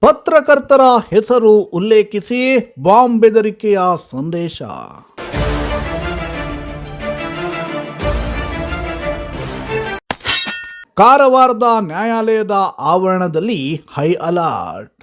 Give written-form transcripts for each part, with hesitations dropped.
ಪತ್ರಕರ್ತರ ಹೆಸರು ಉಲ್ಲೇಖಿಸಿ ಬಾಂಬ್ ಬೆದರಿಕೆಯ ಸಂದೇಶ. ಕಾರವಾರದ ನ್ಯಾಯಾಲಯದ ಆವರಣದಲ್ಲಿ ಹೈ ಅಲರ್ಟ್.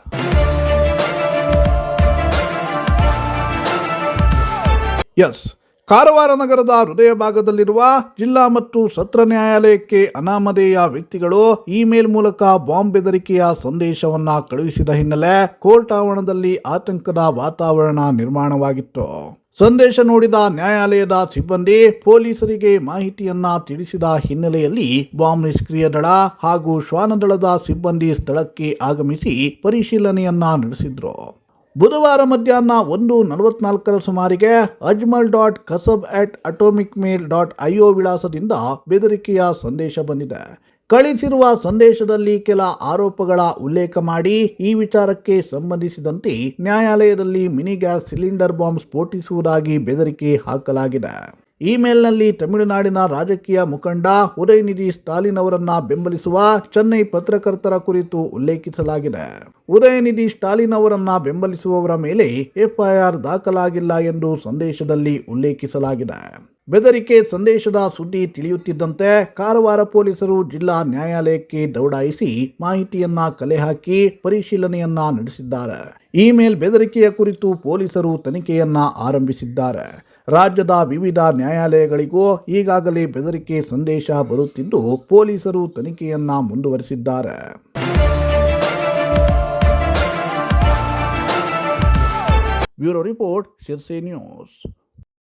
ಕಾರವಾರ ನಗರದ ಹೃದಯ ಭಾಗದಲ್ಲಿರುವ ಜಿಲ್ಲಾ ಮತ್ತು ಸತ್ರ ನ್ಯಾಯಾಲಯಕ್ಕೆ ಅನಾಮಧೇಯ ವ್ಯಕ್ತಿಗಳು ಇಮೇಲ್ ಮೂಲಕ ಬಾಂಬ್ ಬೆದರಿಕೆಯ ಸಂದೇಶವನ್ನ ಕಳುಹಿಸಿದ ಹಿನ್ನೆಲೆ ಕೋರ್ಟ್ ಆವರಣದಲ್ಲಿ ಆತಂಕದ ವಾತಾವರಣ ನಿರ್ಮಾಣವಾಗಿತ್ತು. ಸಂದೇಶ ನೋಡಿದ ನ್ಯಾಯಾಲಯದ ಸಿಬ್ಬಂದಿ ಪೊಲೀಸರಿಗೆ ಮಾಹಿತಿಯನ್ನ ತಿಳಿಸಿದ ಹಿನ್ನೆಲೆಯಲ್ಲಿ ಬಾಂಬ್ ನಿಷ್ಕ್ರಿಯ ದಳ ಹಾಗೂ ಶ್ವಾನದಳದ ಸಿಬ್ಬಂದಿ ಸ್ಥಳಕ್ಕೆ ಆಗಮಿಸಿ ಪರಿಶೀಲನೆಯನ್ನ ನಡೆಸಿದ್ರು. ಬುಧವಾರ ಮಧ್ಯಾಹ್ನ 1:44 ಸುಮಾರಿಗೆ ajmal.kasab@atomicmail.io ವಿಳಾಸದಿಂದ ಬೆದರಿಕೆಯ ಸಂದೇಶ ಬಂದಿದೆ. ಕಳಿಸಿರುವ ಸಂದೇಶದಲ್ಲಿ ಕೆಲ ಆರೋಪಗಳ ಉಲ್ಲೇಖ ಮಾಡಿ ಈ ವಿಚಾರಕ್ಕೆ ಸಂಬಂಧಿಸಿದಂತೆ ನ್ಯಾಯಾಲಯದಲ್ಲಿ ಮಿನಿ ಗ್ಯಾಸ್ ಸಿಲಿಂಡರ್ ಬಾಂಬ್ ಸ್ಫೋಟಿಸುವುದಾಗಿ ಬೆದರಿಕೆ ಹಾಕಲಾಗಿದೆ. ಇಮೇಲ್ನಲ್ಲಿ ತಮಿಳುನಾಡಿನ ರಾಜಕೀಯ ಮುಖಂಡ ಉದಯನಿಧಿ ಸ್ಟಾಲಿನ್ ಅವರನ್ನ ಬೆಂಬಲಿಸುವ ಚೆನ್ನೈ ಪತ್ರಕರ್ತರ ಕುರಿತು ಉಲ್ಲೇಖಿಸಲಾಗಿದೆ. ಉದಯನಿಧಿ ಸ್ಟಾಲಿನ್ ಅವರನ್ನ ಬೆಂಬಲಿಸುವವರ ಮೇಲೆ ಎಫ್ಐಆರ್ ದಾಖಲಾಗಿಲ್ಲ ಎಂದು ಸಂದೇಶದಲ್ಲಿ ಉಲ್ಲೇಖಿಸಲಾಗಿದೆ. ಬೆದರಿಕೆ ಸಂದೇಶದ ಸುದ್ದಿ ತಿಳಿಯುತ್ತಿದ್ದಂತೆ ಕಾರವಾರ ಪೊಲೀಸರು ಜಿಲ್ಲಾ ನ್ಯಾಯಾಲಯಕ್ಕೆ ದೌಡಾಯಿಸಿ ಮಾಹಿತಿಯನ್ನ ಕಲೆ ಹಾಕಿ ಪರಿಶೀಲನೆಯನ್ನ ನಡೆಸಿದ್ದಾರೆ. ಇಮೇಲ್ ಬೆದರಿಕೆಯ ಕುರಿತು ಪೊಲೀಸರು ತನಿಖೆಯನ್ನ ಆರಂಭಿಸಿದ್ದಾರೆ. ರಾಜ್ಯದ ವಿವಿಧ ನ್ಯಾಯಾಲಯಗಳಿಗೂ ಈಗಾಗಲೇ ಬೆದರಿಕೆ ಸಂದೇಶ ಬರುತ್ತಿದ್ದು ಪೊಲೀಸರು ತನಿಖೆಯನ್ನ ಮುಂದುವರಿಸಿದ್ದಾರೆ. Bureau report, Sirsi news.